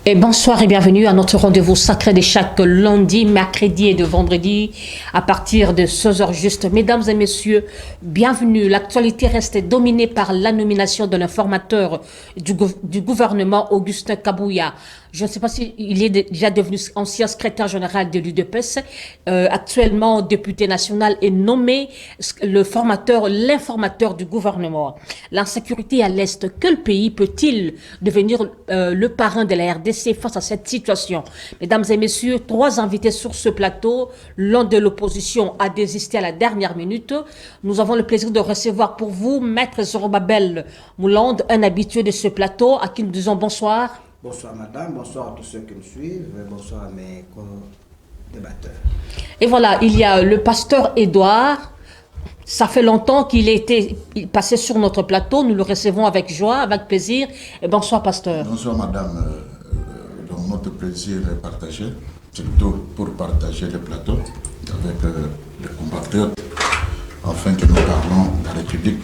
Et bonsoir et bienvenue à notre rendez-vous sacré de chaque lundi, mercredi et de vendredi à partir de 16h juste. Mesdames et messieurs, bienvenue. L'actualité reste dominée par la nomination de l'informateur du gouvernement Augustin Kabouya. Je ne sais pas s'il est déjà devenu ancien secrétaire général de l'UDPS, actuellement député national et nommé l'informateur du gouvernement. L'insécurité à l'Est, quel pays peut-il devenir le parrain de la RDC face à cette situation? Mesdames et messieurs, 3 invités sur ce plateau. L'un de l'opposition a désisté à la dernière minute. Nous avons le plaisir de recevoir pour vous Maître Zorobabel Mouland, un habitué de ce plateau, à qui nous disons bonsoir. Bonsoir madame, bonsoir à tous ceux qui me suivent, bonsoir à mes co-débatteurs. Et voilà, il y a le pasteur Édouard. Ça fait longtemps qu'il passé sur notre plateau. Nous le recevons avec joie, avec plaisir. Et bonsoir pasteur. Bonsoir madame. Donc notre plaisir est partagé, surtout pour partager le plateau avec les compatriotes, afin que nous parlons de la République.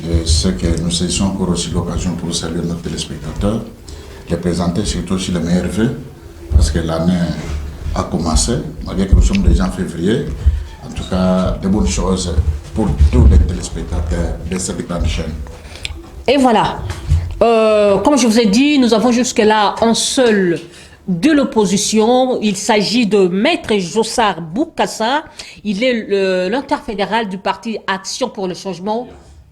Et ce que nous saisissons encore aussi l'occasion pour saluer nos téléspectateurs, les présenter surtout aussi les meilleurs vœux, parce que l'année a commencé, malgré que nous sommes déjà en février. En tout cas, de bonnes choses pour tous les téléspectateurs de cette grande chaîne. Et voilà, comme je vous ai dit, nous avons jusque-là un seul de l'opposition. Il s'agit de Maître Jossar Boukassa. Il est l'interfédéral du parti Action pour le Changement,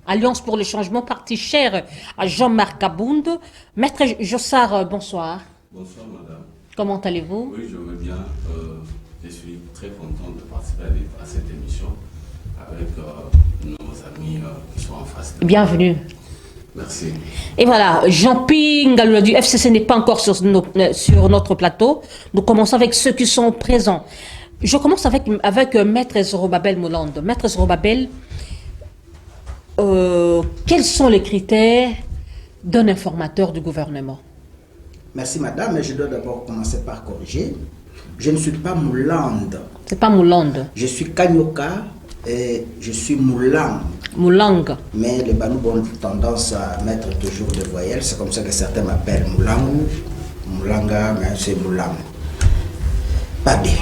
Alliance pour le Changement, parti cher à Jean-Marc Abound. Maître Jossar, bonsoir. Bonsoir madame. Comment allez-vous? Oui, je veux bien. Je suis très content de participer à cette émission avec nos amis qui sont en face de Bienvenue. Merci. Et voilà, Jean-Pierre Ngaloula du FCC n'est pas encore sur notre plateau. Nous commençons avec ceux qui sont présents. Je commence avec Maître Zorobabel Mouland. Maître Zorobabel, quels sont les critères d'un informateur du gouvernement? Merci madame, mais je dois d'abord commencer par corriger. Je ne suis pas Mouland. C'est pas Mouland. Je suis Kanyoka et je suis Moulang. Moulang. Mais les Banous ont tendance à mettre toujours des voyelles. C'est comme ça que certains m'appellent Moulangu, Moulanga, mais c'est Moulang. Pas bien.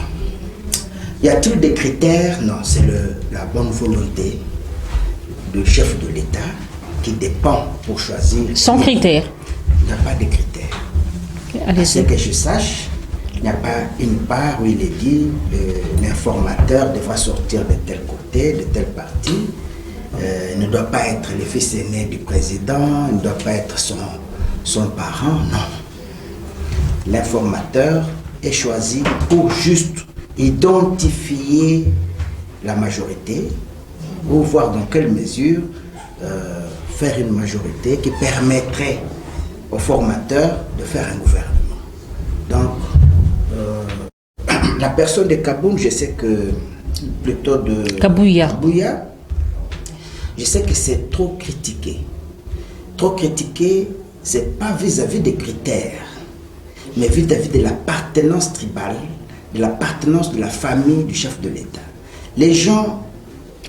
Y a-t-il des critères? Non, c'est la bonne volonté du chef de l'État qui dépend pour choisir. Sans critères. Il n'y a pas de critères. À ce que je sache, il n'y a pas une part où il est dit l'informateur devra sortir de tel côté, de tel parti, ne doit pas être le fils aîné du président, ne doit pas être son parent, non. L'informateur est choisi pour juste identifier la majorité ou voir dans quelle mesure faire une majorité qui permettrait au formateur de faire un gouvernement. Donc, la personne de Kaboun, je sais que, plutôt de Kabouya, je sais que c'est trop critiqué. Trop critiqué, c'est pas vis-à-vis des critères, mais vis-à-vis de l'appartenance tribale, de l'appartenance de la famille du chef de l'État. Les gens...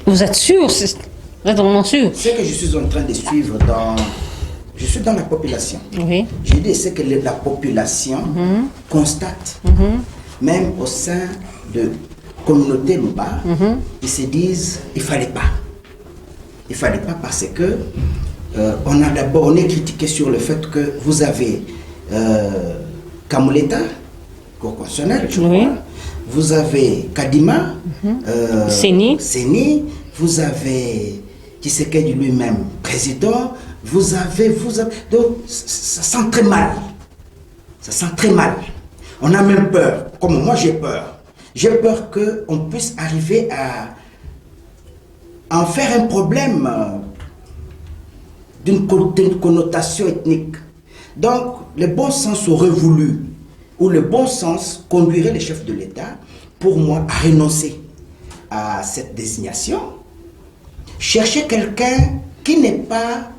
Vous êtes sûr? Vous êtes vraiment sûr? Ce que je suis en train de suivre je suis dans la population. Oui. J'ai dit ce que la population constate, même au sein de communautés Luba, ils se disent il fallait pas. Il fallait pas parce que on est critiqué sur le fait que vous avez Kamuleta, Cour constitutionnelle, je crois. Vous avez Kadima, Séni, vous avez Tshisekedi lui-même, président. Vous avez, donc ça sent très mal. Ça sent très mal. On a même peur, comme moi j'ai peur. J'ai peur qu'on puisse arriver à en faire un problème d'une connotation ethnique. Donc, le bon sens aurait voulu, ou le bon sens conduirait les chefs de l'État, pour moi, à renoncer à cette désignation. Chercher quelqu'un qui n'est pas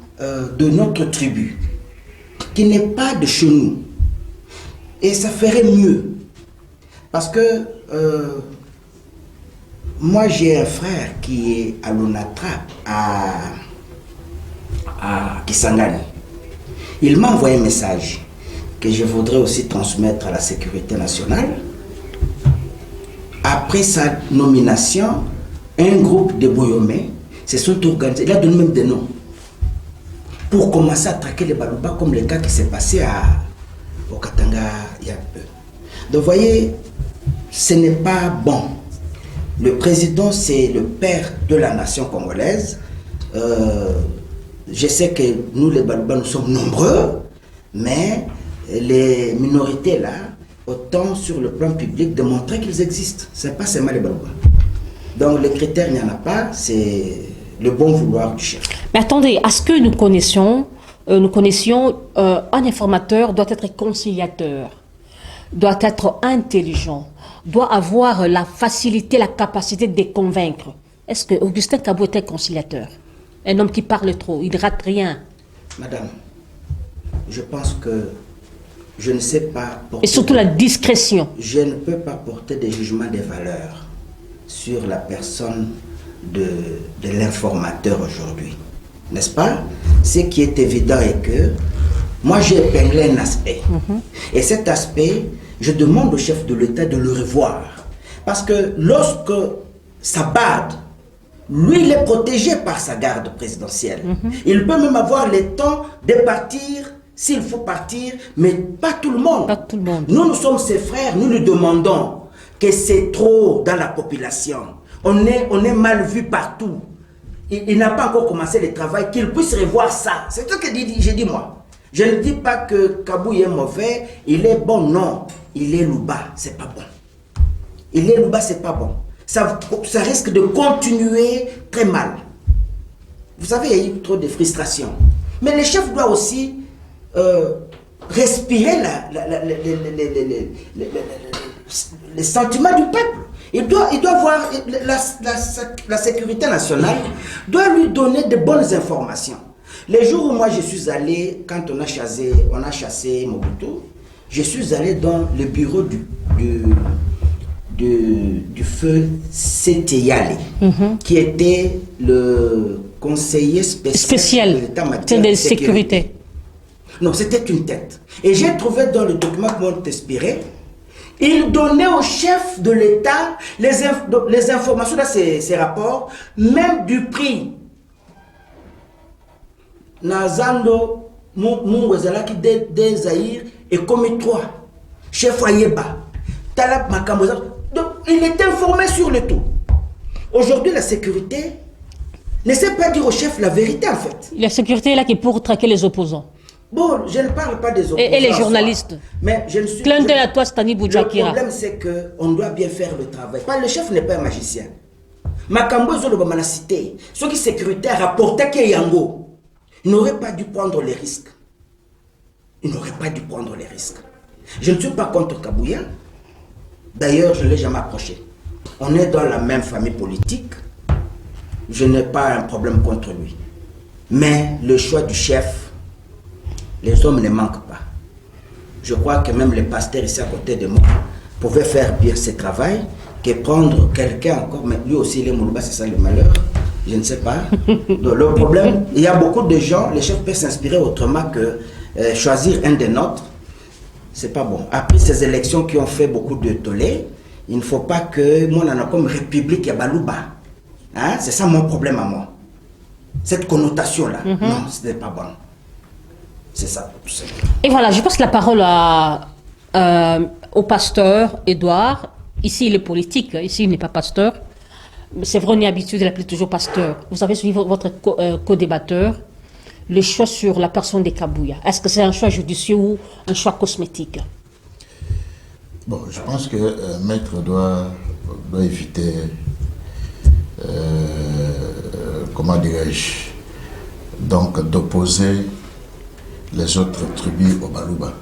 de notre tribu, qui n'est pas de chez nous. Et ça ferait mieux. Parce que moi j'ai un frère qui est à l'Onatra, à Kisangani. Il m'a envoyé un message que je voudrais aussi transmettre à la sécurité nationale. Après sa nomination, un groupe de Boyomé se sont organisés, il a donné même des noms, pour commencer à traquer les Baluba, comme le cas qui s'est passé au Katanga il y a peu. Donc vous voyez, ce n'est pas bon. Le président, c'est le père de la nation congolaise. Je sais que nous, les Baluba, nous sommes nombreux, mais les minorités là, autant sur le plan public, de montrer qu'ils existent. Ce n'est pas seulement les Baluba. Donc les critères, il n'y en a pas, c'est le bon vouloir du chef. Mais attendez, à ce que nous connaissions, un informateur doit être conciliateur, doit être intelligent, doit avoir la facilité, la capacité de convaincre. Est-ce que Augustin Kabou était conciliateur? Un homme qui parle trop, il ne rate rien. Madame, je pense que je ne sais pas porter... Et surtout la discrétion. Je ne peux pas porter des jugements des valeurs sur la personne de l'informateur aujourd'hui. N'est-ce pas? Ce qui est évident est que moi j'ai épinglé un aspect. Et cet aspect, je demande au chef de l'État de le revoir. Parce que lorsque Sabad, lui, il est protégé par sa garde présidentielle. Il peut même avoir le temps de partir s'il faut partir, mais pas tout le monde. Pas tout le monde. Nous sommes ses frères, nous lui demandons que c'est trop dans la population. On est mal vu partout. Il n'a pas encore commencé le travail, qu'il puisse revoir ça. C'est ce que j'ai dit moi. Je ne dis pas que Kabou est mauvais, il est bon, non. Il est louba, c'est pas bon. Il est louba, c'est pas bon. Ça risque de continuer très mal. Vous savez, il y a eu trop de frustration. Mais le chef doit aussi respirer les sentiments du peuple. Il doit voir la sécurité nationale, doit lui donner de bonnes informations. Les jours où moi je suis allé, quand on a chassé Mobutu, je suis allé dans le bureau du feu Sétéyale, qui était le conseiller spécial de l'État de sécurité. Non, c'était une tête. Et j'ai trouvé dans le document que m'ont inspiré, il donnait au chef de l'État les informations dans ces rapports, même du prix. Nazando, Mungwezalaki de Zahir et commis 3. Chef Ayeba. Talab Makamboza. Donc, il est informé sur le tout. Aujourd'hui, la sécurité ne sait pas dire au chef la vérité, en fait. La sécurité est là qui est pour traquer les opposants. Bon, je ne parle pas des opposants. Et les journalistes. Mais je ne suis Clin d'œil à toi, Stani Boudjakira. Le problème, c'est qu'on doit bien faire le travail. Le chef n'est pas un magicien. Makambo Zoloba l'a cité. Ceux qui sécuritaires rapportaient que Yango, il n'aurait pas dû prendre les risques. Il n'aurait pas dû prendre les risques. Je ne suis pas contre Kabouya. D'ailleurs, je ne l'ai jamais approché. On est dans la même famille politique. Je n'ai pas un problème contre lui. Mais le choix du chef, les hommes ne manquent pas. Je crois que même les pasteurs ici à côté de moi pouvaient faire bien ce travail que prendre quelqu'un encore, mais lui aussi il est Moulouba, c'est ça le malheur. Je ne sais pas. Donc, le problème, il y a beaucoup de gens, les chefs peuvent s'inspirer autrement que choisir un des nôtres. C'est pas bon. Après ces élections qui ont fait beaucoup de tollé, il ne faut pas que moi, on a comme République et Balouba. Hein? C'est ça mon problème à moi. Cette connotation-là, non, ce n'est pas bon. C'est ça. Et voilà, je passe la parole au pasteur Edouard. Ici, il est politique. Ici, il n'est pas pasteur. C'est vrai, on est habitué de l'appeler toujours pasteur. Vous avez suivi votre co-débatteur. Le choix sur la personne de Kabouya. Est-ce que c'est un choix judicieux ou un choix cosmétique? Bon, je pense que Maître doit éviter, comment dirais-je, donc d'opposer les autres tribus au Balouba.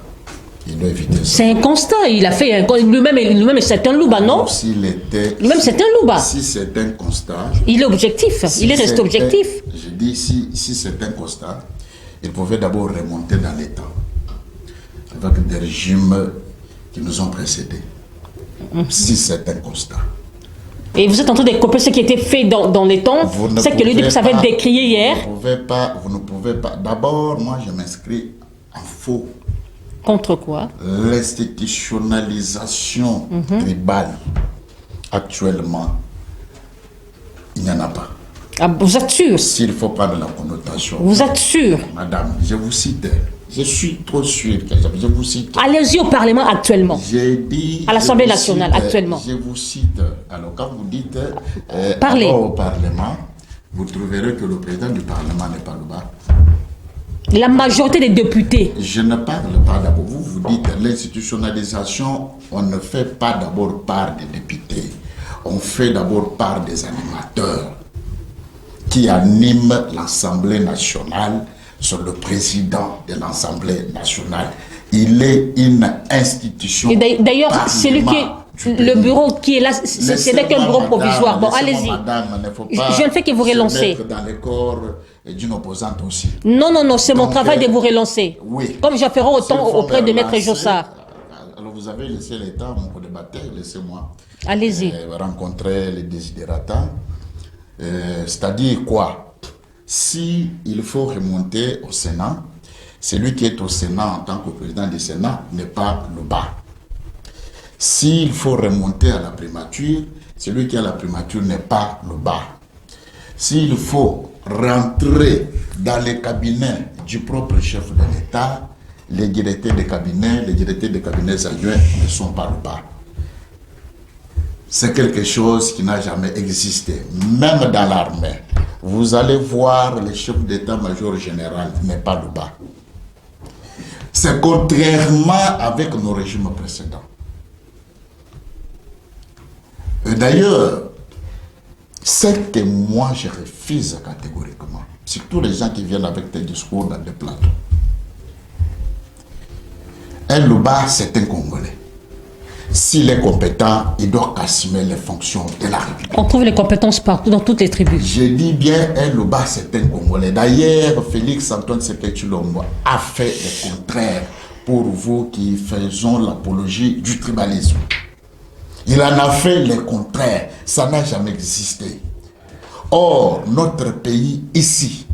Il doit éviter ça. C'est un constat. Il a fait lui-même c'est un louba, non? Lui-même c'est un louba. Si c'est un constat. Il est objectif. Il est resté objectif. Je dis si c'est un constat, il pouvait d'abord remonter dans les temps avec des régimes qui nous ont précédés. Si c'est un constat. Et vous êtes en train de copier ce qui a été fait dans les temps. C'est que lui, ça va être décrié hier. Vous ne pouvez pas. D'abord, moi, je m'inscris faux. Contre quoi? L'institutionnalisation tribale, actuellement, il n'y en a pas. Ah, vous êtes sûr? S'il faut prendre la connotation. Vous êtes sûr? Madame, je vous cite. Je suis trop sûr. Je vous cite. Allez-y au Parlement actuellement. J'ai dit. À l'Assemblée nationale actuellement. Je vous cite. Alors, quand vous dites Parlez. au Parlement, vous trouverez que le président du Parlement n'est pas là-bas. La majorité des députés. Je ne parle pas d'abord. Vous dites l'institutionnalisation, on ne fait pas d'abord part des députés. On fait d'abord part des animateurs qui animent l'Assemblée nationale. Sur le président de l'Assemblée nationale. Il est une institution. D'ailleurs, c'est lui qui est, le bureau qui est là, c'est qu'un bureau provisoire. Bon, allez-y. Je ne fais que vous relancer. Dans le corps d'une opposante aussi. Non, non, non, c'est mon travail de vous relancer. Oui. Comme je ferai autant auprès de Maître Jossard. Alors vous avez laissé l'État, mon débatteur, laissez-moi. Allez-y. Rencontrer les désidérata. C'est-à-dire quoi? Si il faut remonter au Sénat, celui qui est au Sénat en tant que président du Sénat n'est pas le bas. S'il faut remonter à la primature, celui qui a la primature n'est pas le bas. S'il faut rentrer dans les cabinets du propre chef de l'État, les directeurs de cabinet, les directeurs de cabinet adjoints ne sont pas le bas. C'est quelque chose qui n'a jamais existé. Même dans l'armée, vous allez voir le chef d'état-major général n'est pas le bas. C'est contrairement avec nos régimes précédents. Et d'ailleurs, ce que moi je refuse catégoriquement, surtout les gens qui viennent avec des discours dans des plateaux. Un Louba, c'est un Congolais. S'il est compétent, il doit assumer les fonctions de la République. On trouve les compétences partout, dans toutes les tribus. Je dis bien, un Louba, c'est un Congolais. D'ailleurs, Félix Antoine Tshisekedi Tshilombo a fait le contraire pour vous qui faisons l'apologie du tribalisme. Il en a fait le contraire. Ça n'a jamais existé. Or, notre pays, ici,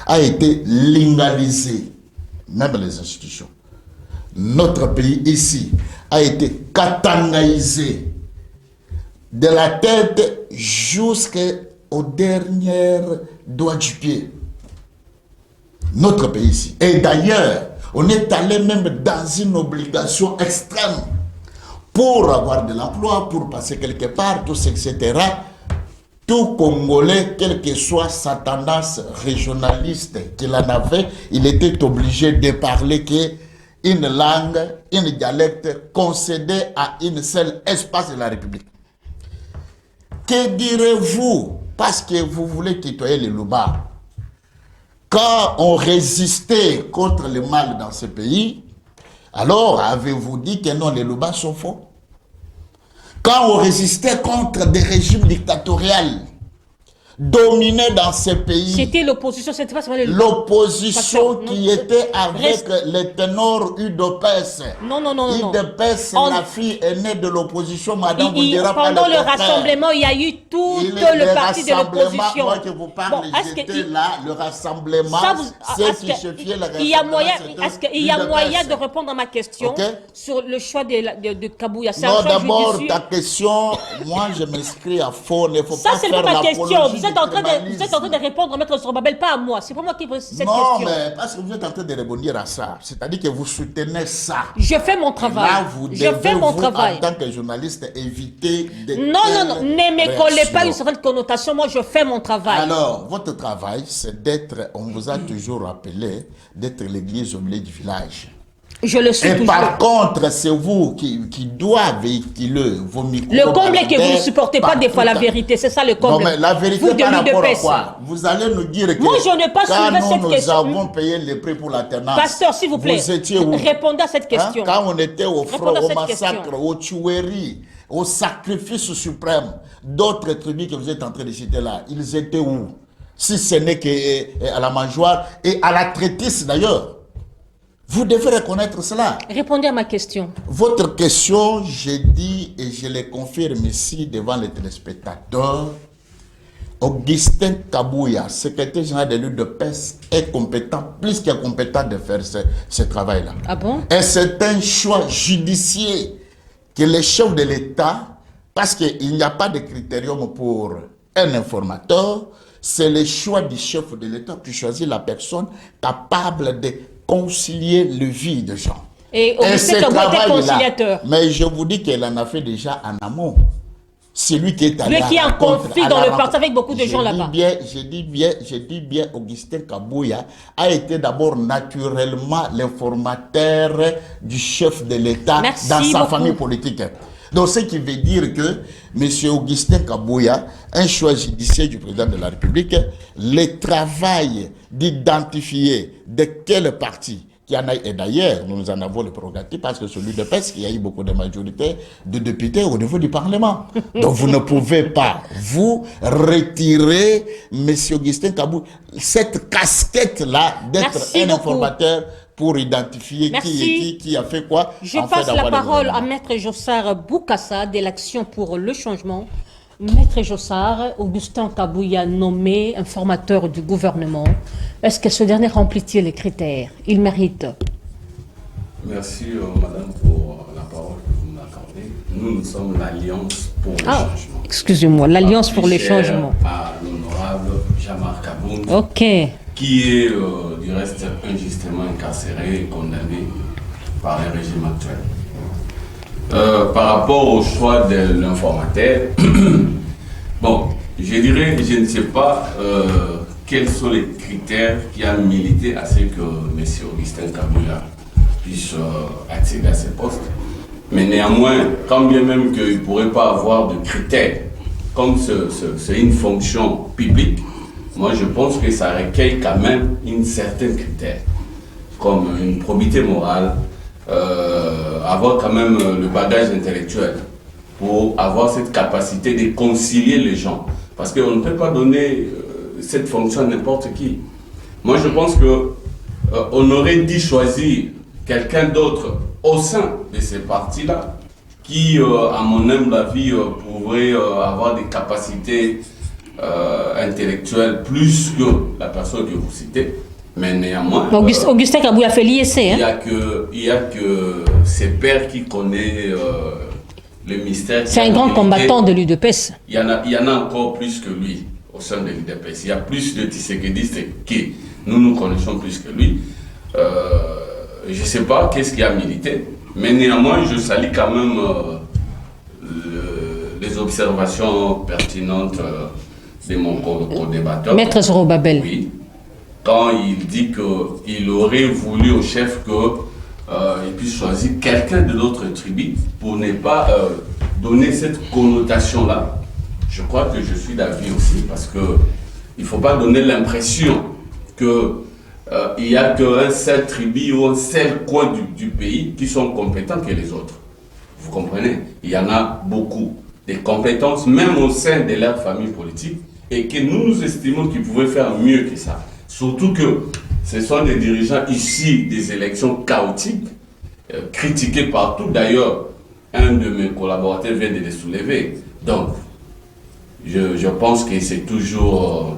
a été lingalisé, même les institutions. Notre pays, ici, a été katangaïsé de la tête jusqu'au dernier doigt du pied. Notre pays ici. Et d'ailleurs, on est allé même dans une obligation extrême pour avoir de l'emploi, pour passer quelque part, tout ça, etc. Tout Congolais, quelle que soit sa tendance régionaliste qu'il en avait, il était obligé de parler une langue, une dialecte concédée à une seule espace de la République. Que direz-vous, parce que vous voulez tutoyer les Louba, quand on résistait contre le mal dans ce pays, alors avez-vous dit que non, les Louba sont faux? Quand on résistait contre des régimes dictatoriaux dominés dans ce pays, c'était l'opposition, c'était pas seulement l'opposition qui était avec les ténors UDPS. Non, non, non, non. UDPS, la fille aînée de l'opposition, madame vous dira pas pendant le rassemblement, il y a eu tout le parti de l'opposition. Moi que vous parle, j'étais là, le rassemblement, c'est qui se fiait le il y a moyen, il y a moyen de répondre à ma question sur le choix de Kabouya? Non, d'abord, ta question, moi je m'inscris à fond, il ne faut pas faire l'apologie. Ça, c'est pas ma question. Vous êtes en train de répondre à Maître Zorobabel, pas à moi. C'est pas moi qui pose cette question. Non, mais parce que vous êtes en train de répondre à ça. C'est-à-dire que vous soutenez ça. Je fais mon travail. Là, vous devez, en tant que journaliste, éviter de... Non, non, non. Ne me collez pas une certaine connotation. Moi, je fais mon travail. Alors, votre travail, c'est d'être, on vous a toujours rappelé, d'être l'église au milieu du village. Je le suis toujours. Et par contre, c'est vous qui doit véhiculer vos micros. Le comble est que vous ne supportez pas des fois la vérité. C'est ça le comble. Non, mais la vérité par rapport à quoi? Vous allez nous dire que... Moi, je n'ai pas soulevé cette question. Nous avons payé les prix pour l'alternance. Pasteur, s'il vous plaît, vous étiez où? Répondez à cette question. Quand on était au front, au massacre, aux tueries, au sacrifice suprême, d'autres tribus que vous êtes en train de citer là, ils étaient où? Si ce n'est qu'à la mangeoire et à la traitisse d'ailleurs. Vous devez reconnaître cela. Répondez à ma question. Votre question, je dis et je le confirme ici devant les téléspectateurs, Augustin Kabouya, secrétaire général de l'UDPS, est compétent, plus qu'incompétent de faire ce travail-là. Ah bon? Et c'est un choix judiciaire que les chefs de l'État, parce qu'il n'y a pas de critérium pour un informateur, c'est le choix du chef de l'État qui choisit la personne capable de concilier le vie des gens. Et Augustin Kabouya était conciliateur. Mais je vous dis qu'elle en a fait déjà en amont. C'est lui qui est allé. Lui qui est en conflit dans le parti avec beaucoup de gens là-bas. Je dis bien, Augustin Kabouya a été d'abord naturellement l'informateur du chef de l'État dans sa famille politique. Donc, ce qui veut dire que M. Augustin Kabouya, un choix judiciaire du président de la République, le travail d'identifier de quel parti qu'il y en a, et d'ailleurs, nous en avons le prérogative parce que celui de PES, il y a eu beaucoup de majorité de députés au niveau du Parlement. Donc vous ne pouvez pas, vous, retirer M. Augustin Kabouya, cette casquette-là d'être un informateur pour identifier qui a fait quoi. Je passe la parole à Maître Jossard Boukassa de l'Action pour le Changement. Maître Jossard, Augustin Kabouya nommé informateur du gouvernement. Est-ce que ce dernier remplit-il les critères? Il mérite. Merci madame pour la parole que vous m'accordez. Nous sommes l'Alliance pour le Changement. Excusez-moi, l'Alliance pour le Changement. À l'honorable Jean-Marc Aboun. Ok. Qui est du reste injustement incarcéré et condamné par le régime actuel. Par rapport au choix de l'informateur, bon, je dirais, je ne sais pas quels sont les critères qui ont milité à ce que M. Augustin Kabouya puisse accéder à ce poste. Mais néanmoins, quand bien même qu'il ne pourrait pas avoir de critères, comme c'est une fonction publique, moi je pense que ça recueille quand même une certaine critère, comme une probité morale, avoir quand même le bagage intellectuel pour avoir cette capacité de concilier les gens. Parce qu'on ne peut pas donner cette fonction à n'importe qui. Moi, je pense qu'on aurait dû choisir quelqu'un d'autre au sein de ces partis-là qui, à mon humble avis, pourrait avoir des capacités intellectuelles plus que la personne que vous citez. Mais néanmoins, Augustin Kabouya a fait l'IEC. Il n'y a que ses pairs qui connaissent le mystère. C'est un grand combattant de l'UDPS. Il y en a encore plus que lui au sein de l'UDPS. Il y a plus de Tshisekedi qui nous connaissons plus que lui. Je ne sais pas qu'est-ce qui a milité, mais néanmoins, je salue quand même les observations pertinentes de mon co-débatteur. Maître Zorobabel. Oui. Quand il dit qu'il aurait voulu au chef qu'il puisse choisir quelqu'un de notre tribu pour ne pas donner cette connotation-là, je crois que je suis d'avis aussi, parce qu'il ne faut pas donner l'impression qu'il n'y a qu'un seul tribu ou un seul coin du pays qui sont compétents que les autres. Vous comprenez? Il y en a beaucoup, des compétences même au sein de leur famille politique, et que nous estimons qu'ils pouvaient faire mieux que ça. Surtout que ce sont des dirigeants issus des élections chaotiques, critiqués partout. D'ailleurs, un de mes collaborateurs vient de les soulever. Donc, je pense que c'est toujours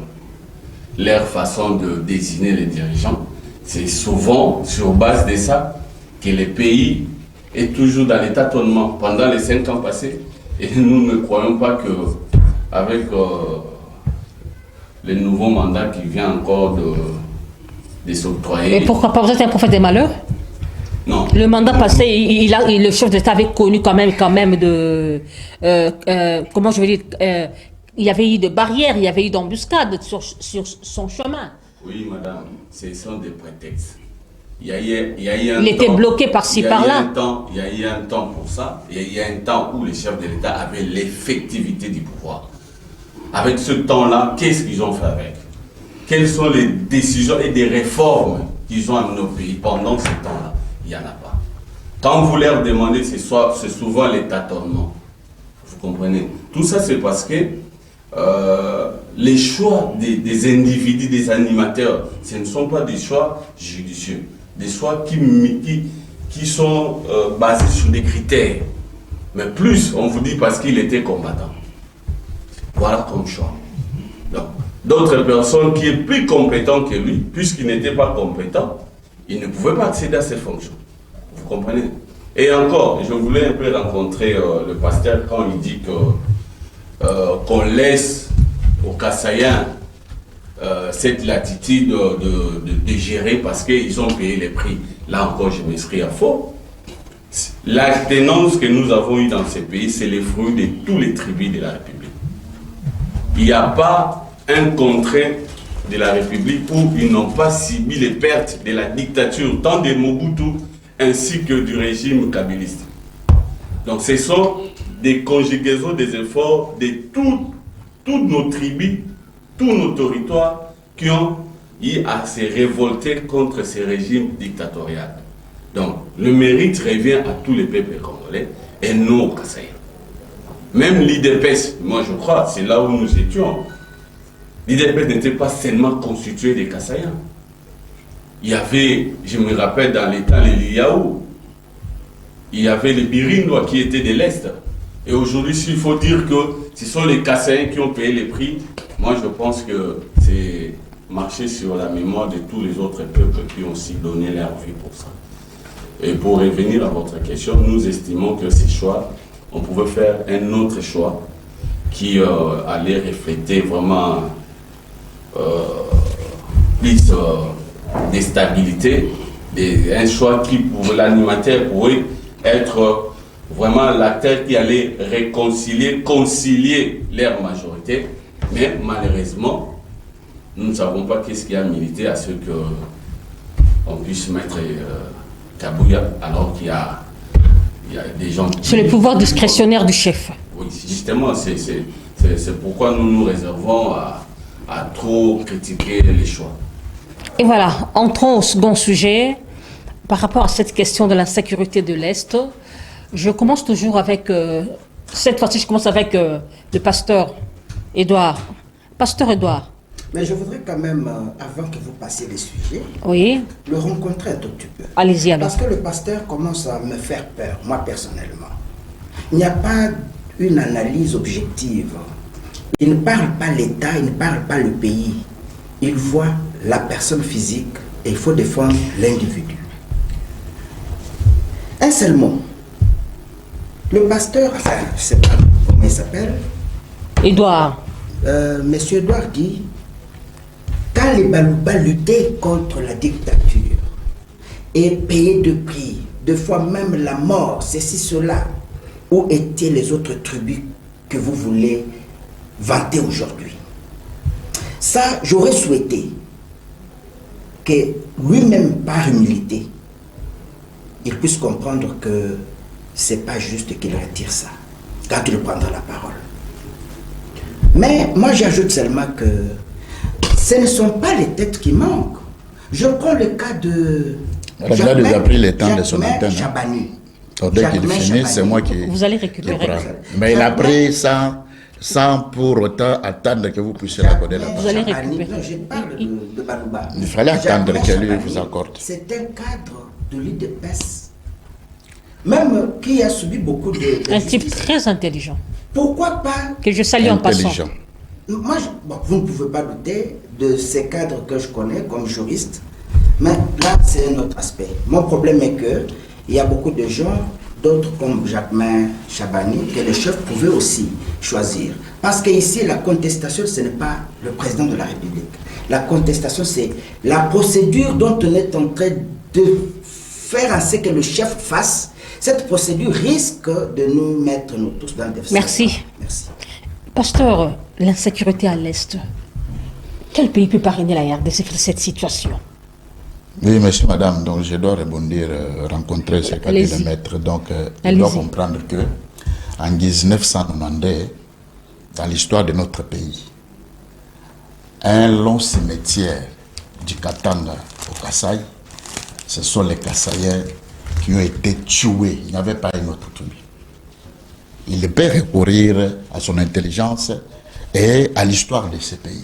leur façon de désigner les dirigeants. C'est souvent sur base de ça que le pays est toujours dans les tâtonnements pendant les 5 ans passés. Et nous ne croyons pas qu'avec le nouveau mandat qui vient encore de s'octroyer. Et pourquoi pas? Vous êtes un prophète des malheurs? Non. Le mandat passé, le chef d'État avait connu quand même de... comment je vais dire il y avait eu de barrières, il y avait eu d'embuscades sur son chemin. Oui, madame, ce sont des prétextes. Il était bloqué par-ci, par-là. Il y a eu un temps pour ça. Il y a eu un temps où les chefs de l'État avaient l'effectivité du pouvoir. Avec ce temps-là, qu'est-ce qu'ils ont fait avec? Quelles sont les décisions et des réformes qu'ils ont amenées au pays pendant ce temps-là? Il n'y en a pas. Quand vous leur demandez, c'est souvent les tâtonnements. Vous comprenez? Tout ça, c'est parce que les choix des individus, des animateurs, ce ne sont pas des choix judicieux. Des choix qui sont basés sur des critères. Mais plus, on vous dit parce qu'il était combattant. Voilà comme choix. d'autres personnes qui est plus compétent que lui, puisqu'il n'était pas compétent, il ne pouvait pas accéder à ces fonctions. Vous comprenez? Et encore, je voulais un peu rencontrer le pasteur quand il dit qu'on laisse aux Kassaïens cette latitude de gérer parce qu'ils ont payé les prix. Là encore, je m'inscris à faux. La tenance que nous avons eue dans ces pays, c'est les fruits de tous les tribus de la République. Il n'y a pas un contraint de la République où ils n'ont pas subi les pertes de la dictature, tant de Mobutu ainsi que du régime kabyliste. Donc ce sont des conjugaisons des efforts de toutes nos tribus, tous nos territoires qui ont eu à se révolter contre ces régimes dictatoriaux. Donc le mérite revient à tous les peuples congolais et non aux Kassaïens. Même l'IDPS, moi je crois, c'est là où nous étions. L'IDPS n'était pas seulement constitué des Kassaïens. Il y avait, je me rappelle dans l'état les Liaou, il y avait les Birindois qui étaient de l'Est. Et aujourd'hui, s'il faut dire que ce sont les Kassaïens qui ont payé les prix, moi je pense que c'est marcher sur la mémoire de tous les autres peuples qui ont aussi donné leur vie pour ça. Et pour revenir à votre question, nous estimons que ces choix, on pouvait faire un autre choix qui allait refléter vraiment plus de stabilité, un choix qui pour l'animateur pourrait être vraiment l'acteur qui allait concilier leur majorité, mais malheureusement, nous ne savons pas qu'est-ce qui a milité à ce qu'on puisse mettre Kabouya alors qu'il y a des gens... C'est le pouvoir discrétionnaire du chef. Oui, justement, c'est pourquoi nous nous réservons à trop critiquer les choix. Et voilà, entrons au second sujet. Par rapport à cette question de l'insécurité de l'Est, je commence toujours avec... cette fois-ci, je commence avec le pasteur Edouard. Pasteur Edouard. Mais je voudrais quand même, avant que vous passiez les sujets, Oui. le rencontrer un tout petit peu. Allez-y alors. Parce que le pasteur commence à me faire peur, moi personnellement. Il n'y a pas une analyse objective. Il ne parle pas l'État, il ne parle pas le pays. Il voit la personne physique et il faut défendre l'individu. Un seul mot. Le pasteur, enfin, je ne sais pas comment il s'appelle. Edouard. Monsieur Edouard dit, quand les Balouba luttaient contre la dictature et payaient de prix, de fois même la mort, ceci, cela, où étaient les autres tribus que vous voulez vanter aujourd'hui? Ça, j'aurais souhaité que lui-même, par humilité, il puisse comprendre que c'est pas juste qu'il retire ça quand il prendra la parole. Mais moi, j'ajoute seulement que ce ne sont pas les têtes qui manquent. Je prends le cas de... Il a déjà pris le temps de son Jacquemain antenne. Chabani. Dès qu'il finit, c'est moi qui... Vous allez récupérer. Mais il a pris sans pour autant attendre que vous puissiez l'accorder la Vous parole. allez Chabani, récupérer. non, je parle de Balouba. Il fallait attendre Jacquemain que lui Chabani, vous accorde. C'est un cadre de l'IDPS. Même qui a subi beaucoup de Un type justice. très intelligent, Pourquoi pas... que je salue en passant. Intelligent. Moi, vous ne pouvez pas douter de ces cadres que je connais comme juriste, mais là, c'est un autre aspect. Mon problème est que il y a beaucoup de gens, d'autres comme Jacquemain Chabani, que le chef pouvait aussi choisir. Parce qu'ici, la contestation, ce n'est pas le président de la République. La contestation, c'est la procédure dont on est en train de faire en sorte que le chef fasse. Cette procédure risque de nous mettre nous tous dans le déficit. Merci. Merci. Pasteur, l'insécurité à l'Est, quel pays peut parrainer la RDC sur cette situation? Oui, monsieur, madame, donc je dois rebondir, rencontrer ce qu'a dit le maître. Donc, il doit comprendre que en 1990, dans l'histoire de notre pays, un long cimetière du Katanga au Kasaï, ce sont les Kassaïens qui ont été tués. Il n'y avait pas une autre tribu. Il peut recourir à son intelligence et à l'histoire de ce pays.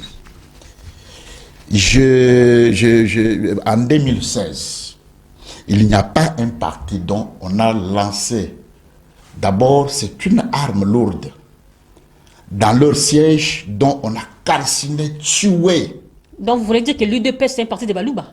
En 2016, il n'y a pas un parti dont on a lancé. D'abord, c'est une arme lourde dans leur siège dont on a calciné, tué. Donc vous voulez dire que l'UDPS c'est un parti de Balouba?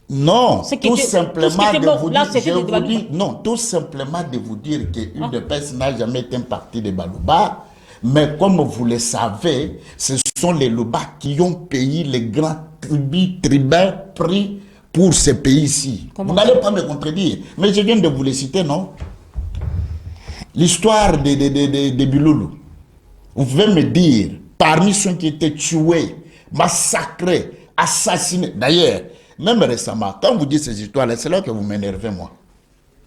Non, tout simplement de vous dire, non, tout simplement de vous dire que l'UDPS n'a jamais été un parti de Balouba, mais comme vous le savez, ce sont les Louba qui ont payé les grands tributs pris pour ce pays-ci. Vous n'allez pas me contredire, mais je viens de vous les citer, non? L'histoire de Biloulou. Vous pouvez me dire, parmi ceux qui étaient tués, massacrés, assassinés, d'ailleurs, même récemment, quand vous dites ces histoires-là, c'est là que vous m'énervez, moi.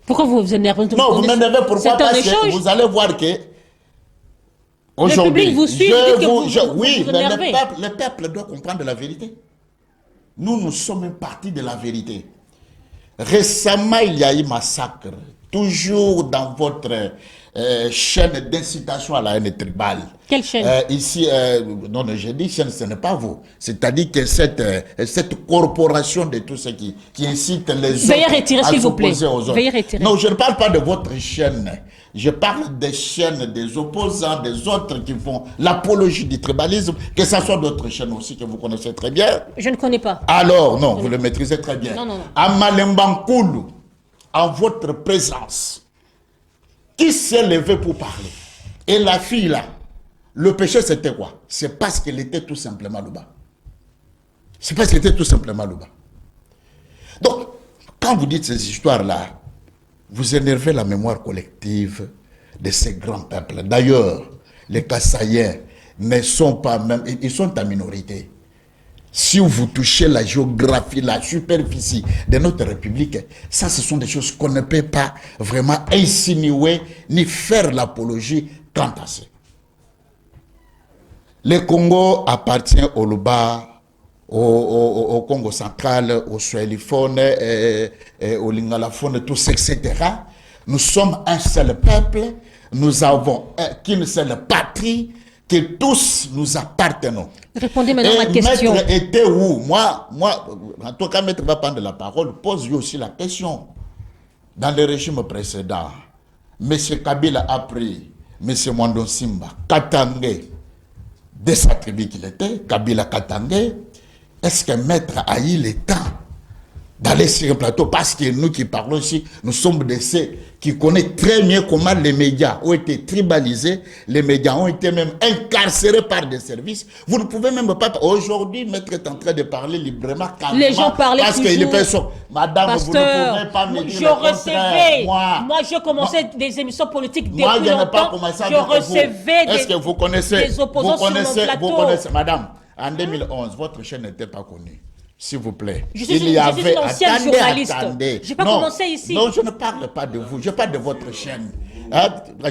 Pourquoi vous vous énervez? Non, vous m'énervez pourquoi? Parce que vous allez voir que aujourd'hui, le public vous suit, oui, mais le peuple doit comprendre la vérité. Nous sommes un parti de la vérité. Récemment, il y a eu massacre, toujours dans votre chaîne d'incitation à la haine tribale. Quelle chaîne? Ici, non, je dis chaîne, ce n'est pas vous. C'est-à-dire que cette corporation de tous ceux qui incitent les autres à s'opposer aux autres. Veuillez retirer. Non, je ne parle pas de votre chaîne. Je parle des chaînes des opposants, des autres qui font l'apologie du tribalisme, que ce soit d'autres chaînes aussi que vous connaissez très bien. Je ne connais pas. Alors, non, vous le maîtrisez très bien. Non. À Malembankoulou, en votre présence, qui s'est levé pour parler? Et la fille là, le péché c'était quoi? C'est parce qu'elle était tout simplement Louba. C'est parce qu'elle était tout simplement Louba. Donc, quand vous dites ces histoires-là, vous énervez la mémoire collective de ces grands peuples. D'ailleurs, les Kassaïens ne sont pas même, ils sont en minorité. Si vous touchez la géographie, la superficie de notre République, ça, ce sont des choses qu'on ne peut pas vraiment insinuer ni faire l'apologie quant à ça. Le Congo appartient au Louba, au Congo central, au Swahiliphone, au Lingalaphone, tous, etc. Nous sommes un seul peuple, nous avons qu'une seule patrie, que tous nous appartenons. Répondez maintenant à ma question. Maître était où? Moi, en tout cas, Maître va prendre la parole, pose-lui aussi la question. Dans le régime précédent, M. Kabila a pris M. Mwando Simba, Katangé, de sa tribu qu'il était, Kabila Katangé. Est-ce que Maître a eu le temps d'aller sur un plateau? Parce que nous qui parlons ici, nous sommes de ceux qui connaissent très bien comment les médias ont été tribalisés, les médias ont été même incarcérés par des services. Vous ne pouvez même pas... Aujourd'hui, Maître est en train de parler librement, calmement. Les gens parlaient parce toujours. Qu'il est personne. Madame, Pasteur, vous ne pouvez pas me dire je le recevais. contraire. Moi, je commençais des émissions politiques depuis moi, je n'ai longtemps. pas commencé Je recevais Est-ce que vous connaissez, des opposants sur mon plateau. vous connaissez, madame, en 2011, votre chaîne n'était pas connue. S'il vous plaît. Je suis une ancienne journaliste. Je n'ai pas commencé ici. Non, je ne parle pas de vous. Je parle de votre chaîne.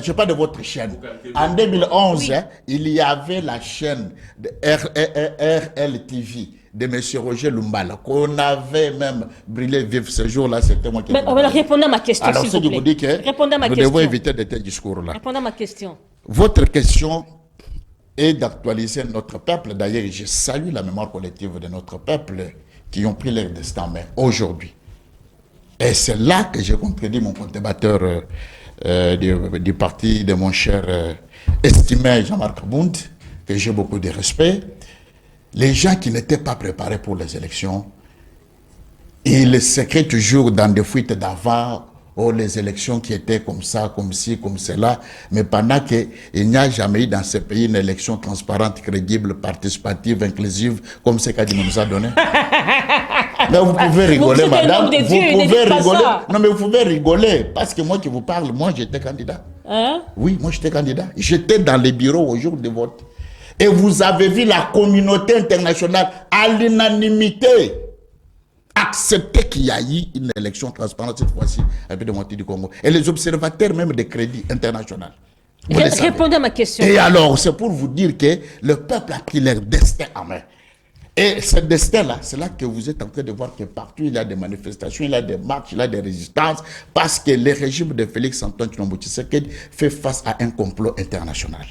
Je parle de votre chaîne. En 2011, oui. Il y avait la chaîne de RLTV de M. Roger Lumbala, qu'on avait même brûlé vif ce jour-là. C'était moi qui... Mais répondez à ma question, alors, s'il vous plaît. Vous dites que répondez à ma nous question. devons éviter de tels discours-là. Répondez à ma question. Votre question et d'actualiser notre peuple. D'ailleurs, je salue la mémoire collective de notre peuple qui ont pris leur destin en main aujourd'hui. Et c'est là que j'ai contredit mon contébateur du parti de mon cher estimé Jean-Marc Bound, que j'ai beaucoup de respect. Les gens qui n'étaient pas préparés pour les élections, ils se créent toujours dans des fuites d'avant. Oh, les élections qui étaient comme ça, comme ci, comme cela, mais pendant qu'il n'y a jamais eu dans ce pays une élection transparente, crédible, participative, inclusive, comme ce qu'Adi nous a donné. Mais vous pouvez rigoler, madame. Vous pouvez rigoler. Non, mais vous pouvez rigoler, parce que moi qui vous parle, moi j'étais candidat. Hein? Oui, moi j'étais candidat. J'étais dans les bureaux au jour de vote. Et vous avez vu la communauté internationale à l'unanimité accepter qu'il y a eu une élection transparente cette fois-ci avec la moitié du Congo. Et les observateurs même des crédits internationaux. Répondez à ma question. Et alors, c'est pour vous dire que le peuple a pris leur destin en main. Et ce destin-là, c'est là que vous êtes en train de voir que partout il y a des manifestations, il y a des marches, il y a des résistances, parce que le régime de Félix Antoine Tshilombo Tshisekedi fait face à un complot international.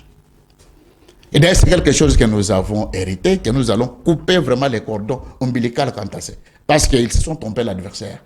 Et d'ailleurs, c'est quelque chose que nous avons hérité, que nous allons couper vraiment les cordons ombilicaux quant à ça. Parce qu'ils se sont trompés l'adversaire.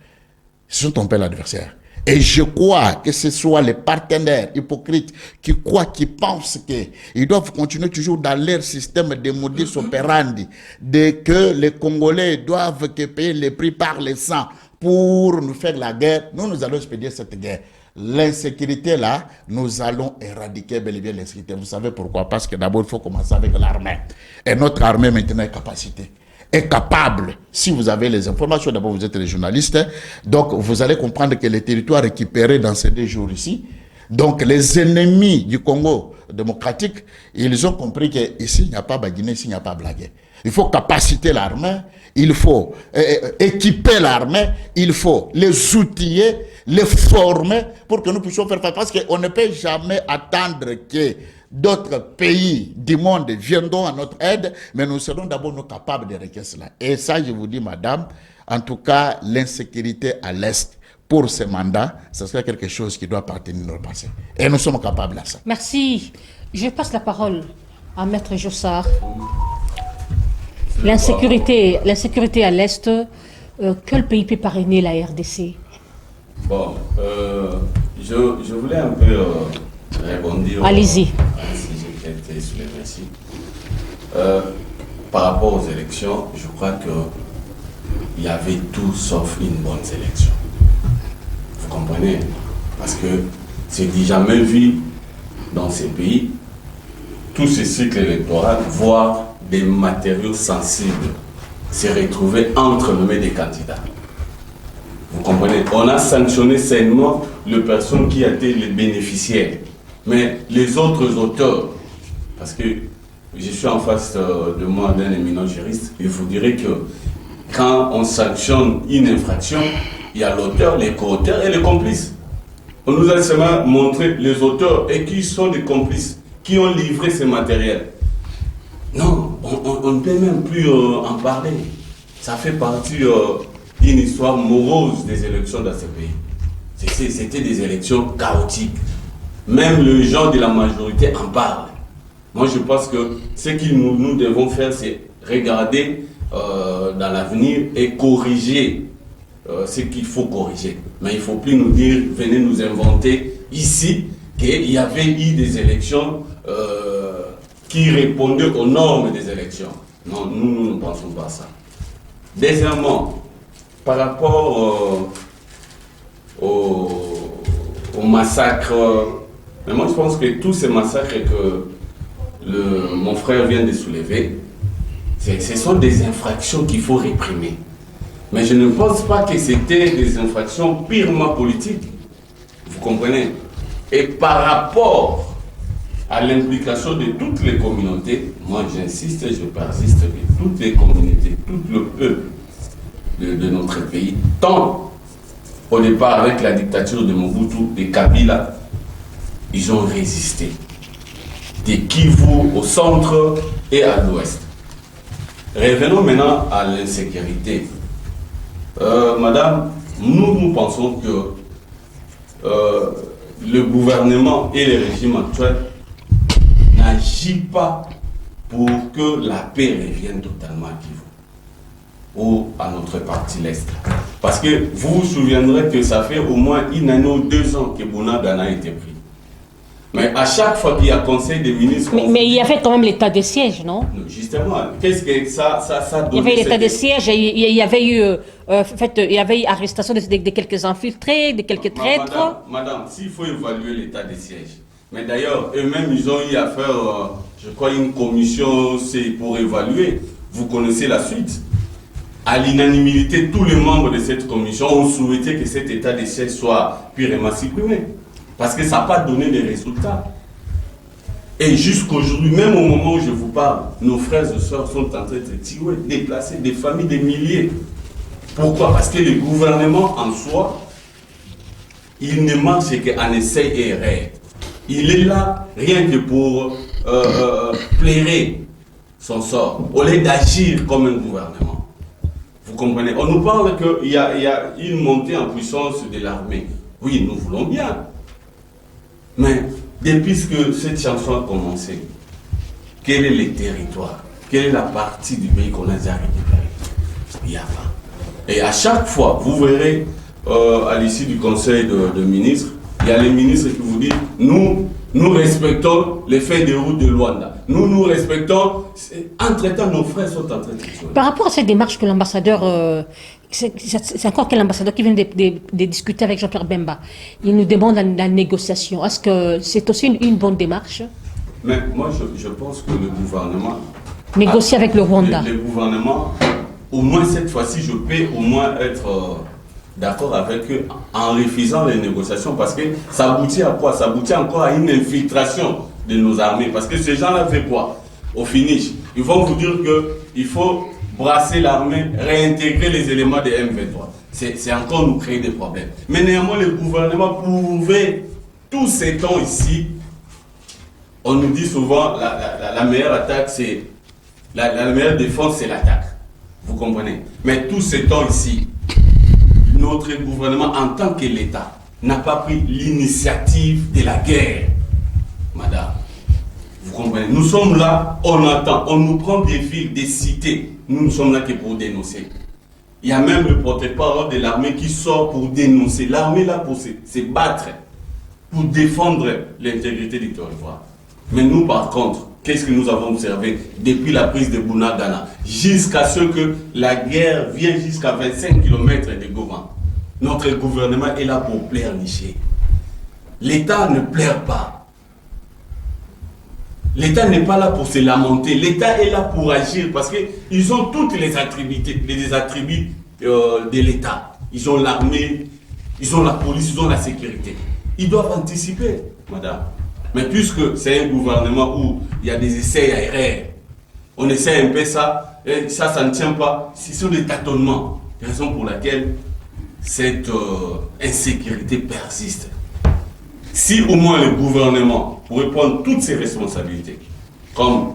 Ils se sont trompés l'adversaire. Et je crois que ce soit les partenaires hypocrites qui croient, qui pensent qu'ils doivent continuer toujours dans leur système de modus operandi, que les Congolais doivent payer les prix par le sang pour nous faire la guerre. Nous allons expédier cette guerre. L'insécurité là, nous allons éradiquer bel et bien l'insécurité. Vous savez pourquoi? Parce que d'abord, il faut commencer avec l'armée. Et notre armée maintenant est capable, si vous avez les informations, d'abord vous êtes les journalistes, donc vous allez comprendre que les territoires récupérés dans ces 2 jours ici, donc les ennemis du Congo démocratique, ils ont compris qu'ici il n'y a pas Baguiné, ici il n'y a pas Blagué. Il faut capaciter l'armée, il faut équiper l'armée, il faut les outiller, les former pour que nous puissions faire face. Parce qu'on ne peut jamais attendre que d'autres pays du monde viendront à notre aide, mais nous serons d'abord nous capables de régler cela. Et ça, je vous dis, madame, en tout cas, l'insécurité à l'Est, pour ce mandat, ce serait quelque chose qui doit appartenir au passé. Et nous sommes capables à ça. Merci. Je passe la parole à Maître Jossard. L'insécurité à l'Est, quel pays peut parrainer la RDC? Bon, je voulais un peu rebondir. Allez-y. Si j'ai été soulevé ici. Par rapport aux élections, je crois qu'il y avait tout sauf une bonne sélection. Vous comprenez? Parce que c'est dit jamais vu dans ces pays, tout ce cycle électoral, voire des matériaux sensibles se retrouver entre les mains des candidats. Vous comprenez? On a sanctionné seulement les personnes qui étaient les bénéficiaires. Mais les autres auteurs, parce que je suis en face de moi d'un éminent juriste, il vous dirait que quand on sanctionne une infraction, il y a l'auteur, les co-auteurs et les complices. On nous a seulement montré les auteurs et qui sont les complices, qui ont livré ce matériel. Non, on ne peut même plus en parler. Ça fait partie d'une histoire morose des élections dans ce pays. C'était des élections chaotiques. Même les gens de la majorité en parlent. Moi, je pense que ce que nous devons faire, c'est regarder dans l'avenir et corriger ce qu'il faut corriger. Mais il ne faut plus nous dire, venez nous inventer ici qu'il y avait eu des élections qui répondaient aux normes des élections. Non, nous ne pensons pas à ça. Deuxièmement, par rapport au massacre, mais moi je pense que tous ces massacres que mon frère vient de soulever, ce sont des infractions qu'il faut réprimer. Mais je ne pense pas que c'était des infractions purement politiques. Vous comprenez? Et par rapport à l'implication de toutes les communautés, moi j'insiste et je persiste que toutes les communautés, tout le peuple de notre pays, tant au départ avec la dictature de Mobutu, de Kabila, ils ont résisté. De Kivu au centre et à l'ouest. Revenons maintenant à l'insécurité. Madame, nous pensons que le gouvernement et le régime actuel n'agissent pas pour que la paix revienne totalement à Kivu ou à notre partie l'Est. Parce que vous vous souviendrez que ça fait au moins 1 année ou 2 ans que Bunagana a été pris. Mais à chaque fois qu'il y a conseil des ministres... Mais il y avait quand même l'état de siège, non? Justement, qu'est-ce que ça il y avait l'état de siège, il y avait eu arrestation de quelques infiltrés, de quelques traîtres. Madame, s'il faut évaluer l'état de siège, mais d'ailleurs, eux-mêmes, ils ont eu à faire, je crois, une commission, c'est pour évaluer. Vous connaissez la suite. À l'unanimité, tous les membres de cette commission ont souhaité que cet état de siège soit purement supprimé. Parce que ça n'a pas donné les résultats. Et jusqu'aujourd'hui, même au moment où je vous parle, nos frères et sœurs sont en train de tirer, déplacer des familles, des milliers. Pourquoi? Parce que le gouvernement en soi, il ne marche qu'en essai et erreur. Il est là rien que pour plairer son sort, au lieu d'agir comme un gouvernement. Vous comprenez? On nous parle qu'il y a une montée en puissance de l'armée. Oui, nous voulons bien. Mais depuis que cette chanson a commencé, quel est le territoire? Quelle est la partie du pays qu'on a déjà récupérée? Il n'y a pas. Et à chaque fois, vous verrez, à l'issue du conseil de ministres, il y a les ministres qui vous disent, nous respectons les faits de route de Luanda. Nous respectons... Entre-temps, nos frères sont en train de tuer. Par rapport à cette démarche que l'ambassadeur... c'est encore quel ambassadeur qui vient de discuter avec Jean-Pierre Bemba. Il nous demande la négociation. Est-ce que c'est aussi une bonne démarche? Mais moi, je pense que le gouvernement... Négocier avec le Rwanda. Le gouvernement, au moins cette fois-ci, je peux au moins être d'accord avec eux en refusant les négociations, parce que ça aboutit à quoi? Ça aboutit encore à une infiltration de nos armées. Parce que ces gens-là fait quoi? Au finish, ils vont vous dire qu'il faut brasser l'armée, réintégrer les éléments de M23. C'est encore nous créer des problèmes. Mais néanmoins, le gouvernement pouvait, tous ces temps ici, on nous dit souvent la meilleure attaque, c'est la meilleure défense, c'est l'attaque. Vous comprenez? Mais tous ces temps ici, notre gouvernement, en tant que l'État, n'a pas pris l'initiative de la guerre. Madame, vous comprenez? Nous sommes là, on attend, on nous prend des villes, des cités. Nous ne sommes là que pour dénoncer. Il y a même le porte-parole de l'armée qui sort pour dénoncer. L'armée est là pour se battre, pour défendre l'intégrité du territoire. Mais nous, par contre, qu'est-ce que nous avons observé depuis la prise de Bunagana jusqu'à ce que la guerre vienne jusqu'à 25 km de Goma? Notre gouvernement est là pour pleurnicher. L'État ne pleure pas. L'État n'est pas là pour se lamenter. L'État est là pour agir parce qu'ils ont toutes les attributs de l'État. Ils ont l'armée, ils ont la police, ils ont la sécurité. Ils doivent anticiper, madame. Mais puisque c'est un gouvernement où il y a des essais aériens, on essaie un peu ça, et ça ne tient pas. Ce sont des tâtonnements. Raison pour laquelle cette insécurité persiste. Si au moins le gouvernement pourrait prendre toutes ses responsabilités, comme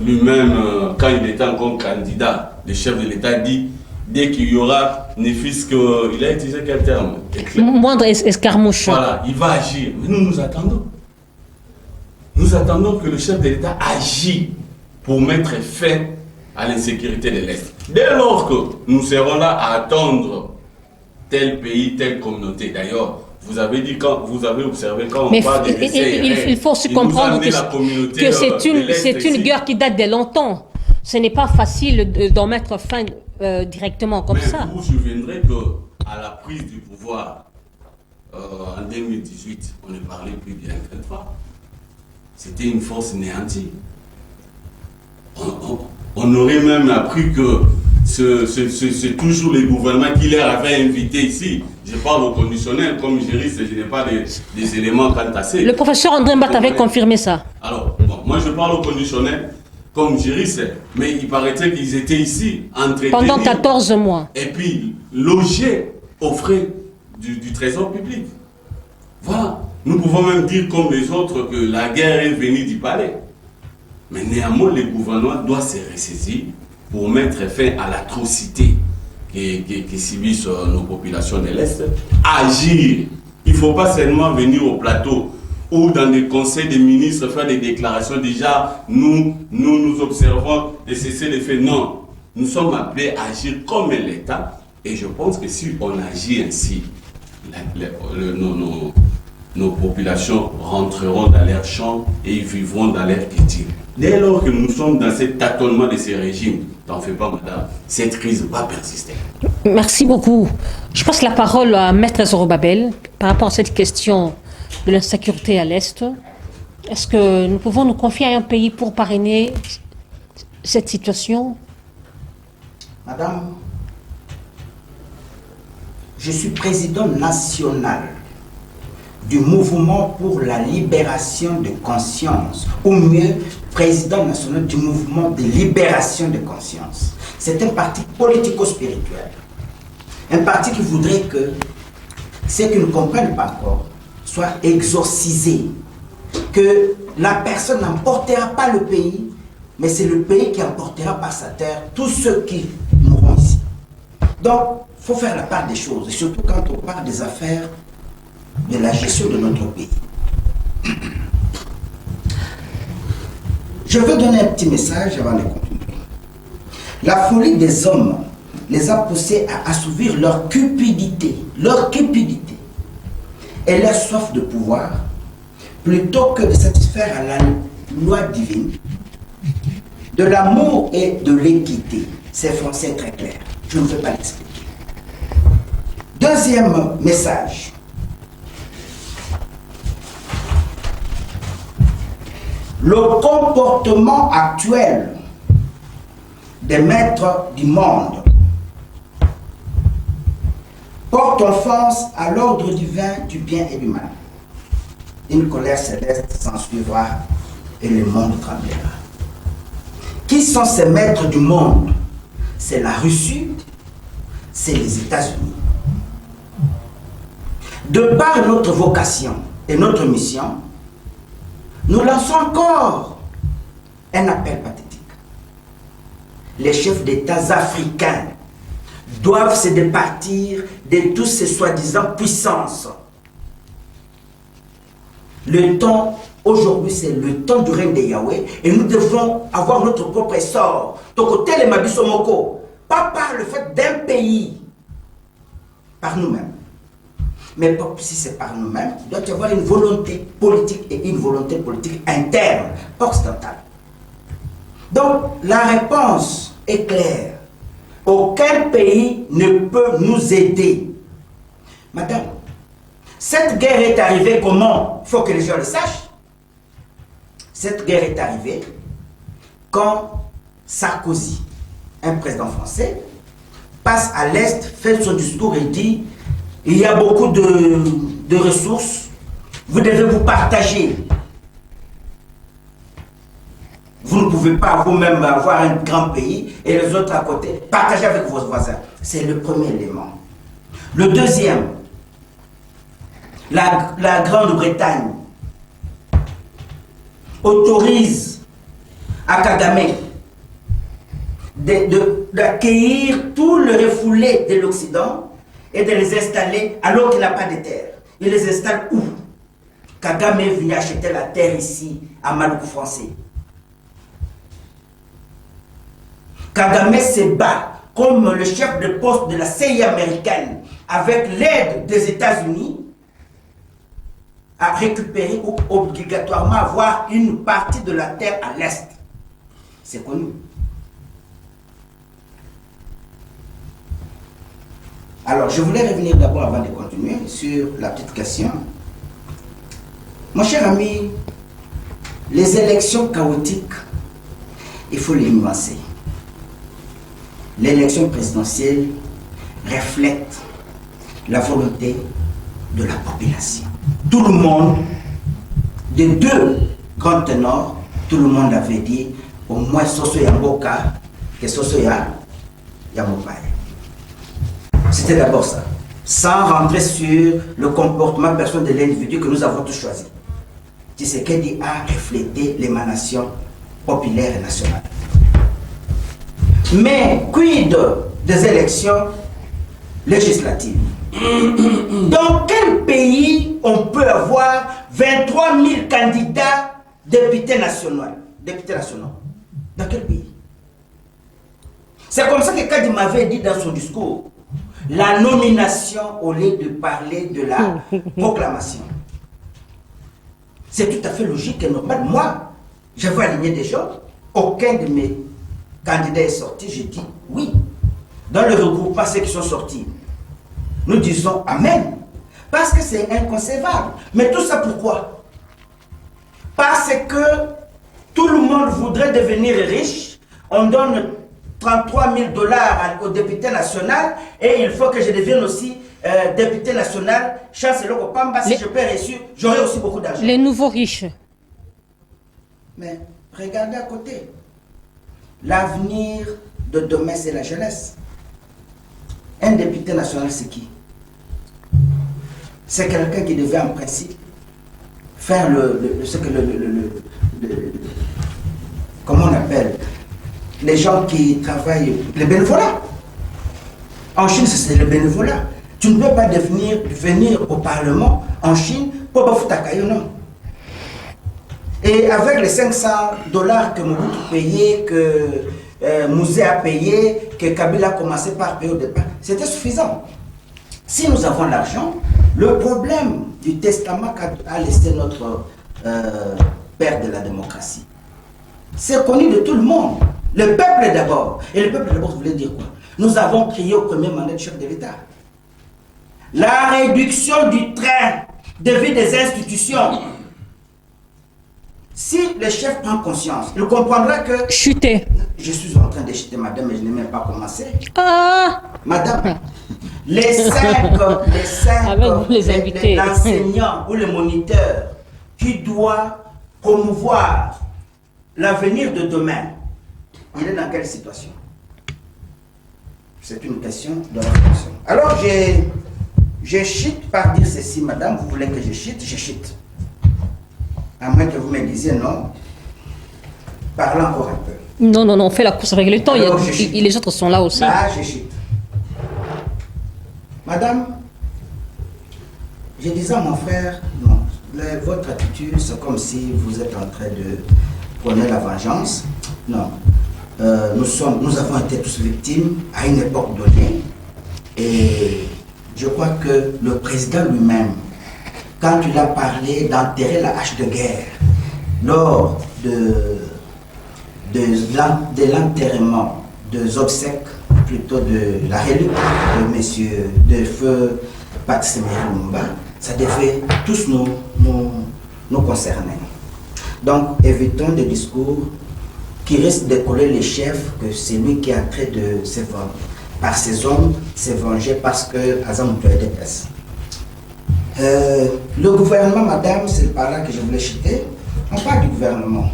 lui-même, quand il était encore candidat, le chef de l'État dit, dès qu'il y aura, ne fût-ce que, il a utilisé quel terme? Moindre escarmouche. Voilà, il va agir. Mais nous attendons. Nous attendons que le chef de l'État agisse pour mettre fin à l'insécurité de l'Est. Dès lors que nous serons là à attendre tel pays, telle communauté. D'ailleurs, vous avez dit, quand vous avez observé, quand on parle des essais, il faut se comprendre que c'est une guerre qui date de longtemps. Ce n'est pas facile d'en mettre fin directement comme ça. Vous vous souviendrez qu'à la prise du pouvoir en 2018, on ne parlait plus bien qu'une fois. C'était une force néantie. On aurait même appris que c'est toujours les gouvernements qui leur avaient invité ici. Je parle au conditionnel, comme juriste, je n'ai pas des éléments quant à ça. Le professeur André Mbat avait confirmé ça. Alors, bon, moi je parle au conditionnel comme juriste, mais il paraîtrait qu'ils étaient ici, entretenus. Pendant 14 mois. Et puis, logés aux frais du trésor public. Voilà. Nous pouvons même dire comme les autres que la guerre est venue du palais. Mais néanmoins, le gouvernement doit se ressaisir pour mettre fin à l'atrocité que subissent nos populations de l'Est. Agir. Il ne faut pas seulement venir au plateau ou dans des conseils des ministres faire des déclarations. Déjà, nous observons et cesser les faits. Non. Nous sommes appelés à agir comme l'État. Et je pense que si on agit ainsi, nos populations rentreront dans leur champ et ils vivront dans leur quiétude. Dès lors que nous sommes dans cet tâtonnement de ces régimes, t'en fais pas, madame, cette crise va persister. Merci beaucoup. Je passe la parole à Maître Zorobabel par rapport à cette question de l'insécurité à l'Est. Est-ce que nous pouvons nous confier à un pays pour parrainer cette situation? Madame, je suis président national du mouvement pour la libération de conscience, ou mieux, président national du mouvement de libération de conscience. C'est un parti politico-spirituel. Un parti qui voudrait que ceux qui ne comprennent pas encore soient exorcisés. Que la personne n'emportera pas le pays, mais c'est le pays qui emportera par sa terre tous ceux qui mourront ici. Donc, il faut faire la part des choses, et surtout quand on parle des affaires de la gestion de notre pays. Je veux donner un petit message avant de continuer. La folie des hommes les a poussés à assouvir leur cupidité et leur soif de pouvoir, plutôt que de satisfaire à la loi divine, de l'amour et de l'équité. C'est français très clair. Je ne vais pas l'expliquer. Deuxième message. Le comportement actuel des maîtres du monde porte offense à l'ordre divin du bien et du mal. Une colère céleste s'en suivra et le monde tremblera. Qui sont ces maîtres du monde? C'est la Russie, c'est les États-Unis. De par notre vocation et notre mission, nous lançons encore un appel pathétique. Les chefs d'État africains doivent se départir de tous ces soi-disant puissances. Le temps, aujourd'hui, c'est le temps du règne de Yahweh et nous devons avoir notre propre essor. Tokote le Mabisomoko, pas par le fait d'un pays, par nous-mêmes. Mais si c'est par nous-mêmes, il doit y avoir une volonté politique et une volonté politique interne, occidentale. Donc, la réponse est claire. Aucun pays ne peut nous aider. Madame, cette guerre est arrivée comment? Il faut que les gens le sachent. Cette guerre est arrivée quand Sarkozy, un président français, passe à l'Est, fait son discours et dit: il y a beaucoup de ressources, vous devez vous partager. Vous ne pouvez pas vous-même avoir un grand pays et les autres à côté, partager avec vos voisins. C'est le premier élément. Le deuxième, la Grande-Bretagne autorise à Kagame d'accueillir tout le refoulé de l'Occident et de les installer alors qu'il n'a pas de terre. Il les installe où? Kagame est venu acheter la terre ici, à Maluku français. Kagame se bat comme le chef de poste de la CIA américaine, avec l'aide des États-Unis, à récupérer ou obligatoirement avoir une partie de la terre à l'Est. C'est connu. Alors, je voulais revenir d'abord, avant de continuer, sur la petite question. Mon cher ami, les élections chaotiques, il faut les nuancer. L'élection présidentielle reflète la volonté de la population. Tout le monde, des deux grands ténors, tout le monde avait dit au moins Soso Yamboka que Soso Yamopaye. C'était d'abord ça, sans rentrer sur le comportement personnel de l'individu que nous avons tous choisi. Tshisekedi a reflété l'émanation populaire et nationale. Mais quid des élections législatives? Dans quel pays on peut avoir 23 000 candidats députés nationaux? Dans quel pays? C'est comme ça que Kadi m'avait dit dans son discours. La nomination au lieu de parler de la proclamation. C'est tout à fait logique et normal. Moi, j'avais aligné des gens. Aucun de mes candidats est sorti. J'ai dit oui. Dans le regroupement, ceux qui sont sortis, nous disons Amen. Parce que c'est inconcevable. Mais tout ça pourquoi? Parce que tout le monde voudrait devenir riche. On donne 33 000 $ au député national et il faut que je devienne aussi député national. Chancellor Opamba, si je peux reçu, j'aurai aussi beaucoup d'argent. Les nouveaux riches. Mais regardez à côté. L'avenir de demain, c'est la jeunesse. Un député national, c'est qui? C'est quelqu'un qui devait en principe faire comment on appelle, les gens qui travaillent, le bénévolat. En Chine, c'est le bénévolat. Tu ne peux pas venir au Parlement en Chine pour pas foutre non. Et Et avec les 500 $ que Mobutu payait, que Mouzé a payé, que Kabila a commencé par payer au départ, c'était suffisant. Si nous avons l'argent, le problème du testament qu'a laissé notre père de la démocratie, c'est connu de tout le monde. Le peuple d'abord. Et le peuple d'abord voulait dire quoi? Nous avons crié au premier mandat du chef de l'État. La réduction du train de vie des institutions. Si le chef prend conscience, il comprendra que... Chuter. Je suis en train de chuter, madame, mais je n'ai même pas commencé. Ah! Madame, les cinq l'enseignant ou le moniteur qui doit promouvoir l'avenir de demain, il est dans quelle situation? C'est une question de réflexion. Alors, je chute par dire ceci, madame, vous voulez que je chute, je chute. À moins que vous me disiez non, parlez encore un peu. Non, non, non, on fait la course avec le temps. Alors, Les autres sont là aussi. Là, je chute. Madame, je disais à mon frère, non, votre attitude, c'est comme si vous êtes en train de prôner la vengeance. Non. Nous avons été tous victimes à une époque donnée. Et je crois que le président lui-même, quand il a parlé d'enterrer la hache de guerre lors de l'enterrement des obsèques, plutôt de la relique de feu Patrice Lumumba, ça devait tous nous concerner. Donc évitons des discours qui risquent de coller les chefs, que c'est lui qui est en train de se venger par ses hommes, se venger parce que Azam peut être déteste. Le gouvernement, madame, c'est par là que je voulais chuter. On parle du gouvernement.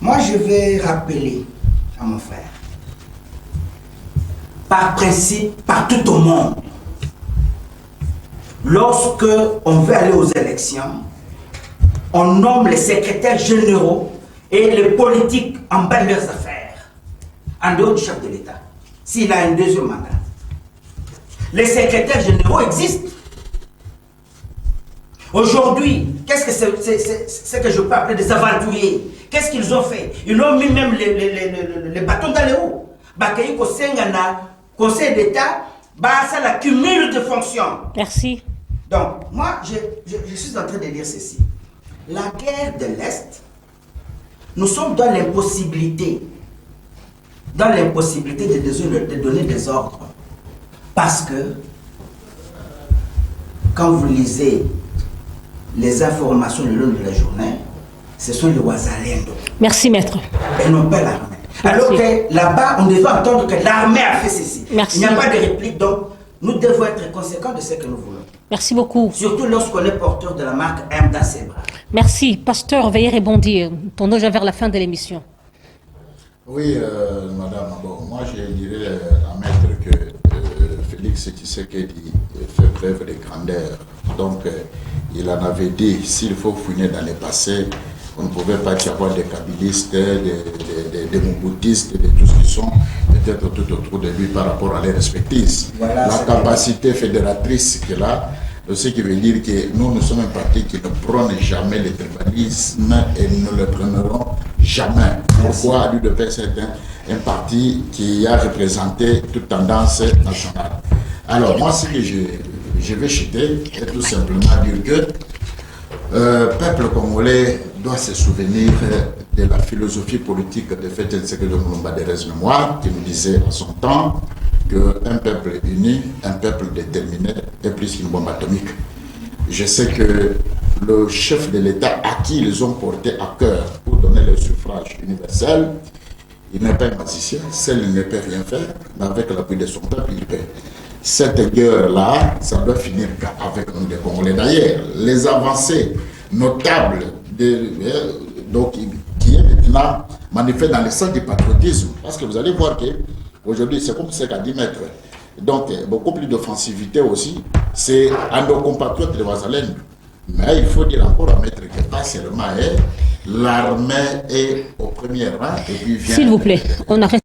Moi, je vais rappeler à mon frère, par principe, partout au monde, lorsque on veut aller aux élections, on nomme les secrétaires généraux et les politiques en bas de leurs affaires, en dehors du chef de l'État, s'il a un deuxième mandat. Les secrétaires généraux existent. Aujourd'hui, qu'est-ce que c'est que je peux appeler des aventuriers? Qu'est-ce qu'ils ont fait? Ils ont mis même les bâtons dans les roues. Bakayi Kosengana, Conseil d'État, ça la cumul de fonctions. Merci. Donc, moi, je suis en train de dire ceci. La guerre de l'Est, nous sommes dans l'impossibilité de donner des ordres. Parce que, quand vous lisez les informations le long de la journée, ce sont les Ouazalendo. Merci, maître. Et non pas l'armée. Alors que là-bas, on devait entendre que l'armée a fait ceci. Merci. Il n'y a pas de réplique, donc nous devons être conséquents de ce que nous voulons. Merci beaucoup. Surtout lorsqu'on est porteur de la marque M dans ses bras. Merci. Pasteur, veuillez rebondir. Tournons vers la fin de l'émission. Oui, madame, bon, moi je dirais à maître que Félix Tshisekedi fait preuve de grandeur. Donc, il en avait dit, s'il faut fouiner dans le passé, on ne pouvait pas y avoir des kabylistes, des mouboutistes, de tous qui sont peut-être tout autour de lui par rapport à les respectistes. Voilà, la capacité fédératrice qu'il a, ce qui veut dire que nous sommes un parti qui ne prône jamais le tribalisme et nous ne le prônerons jamais. Pourquoi lui de faire un parti qui a représenté toute tendance nationale? Alors moi, ce que je vais chuter, c'est tout simplement dire que le peuple congolais doit se souvenir de la philosophie politique de Félix Tshisekedi Tshilombo de mémoire, qui nous disait en son temps qu'un peuple uni, un peuple déterminé est plus qu'une bombe atomique. Je sais que le chef de l'État à qui ils ont porté à cœur pour donner le suffrage universel, il n'est pas un magicien, seul il ne peut rien faire, mais avec l'appui de son peuple, il peut. Cette guerre-là, ça doit finir avec nous les Congolais. D'ailleurs, les avancées notables donc, qui est maintenant manifeste dans le sens du patriotisme, parce que vous allez voir qu'aujourd'hui, c'est comme ce qu'a dit maître. Donc, beaucoup plus d'offensivité aussi, c'est à nos compatriotes de Ouazalendo. Mais il faut dire encore à maître que pas seulement l'armée est au premier rang et puis vient... S'il vous plaît, on arrête.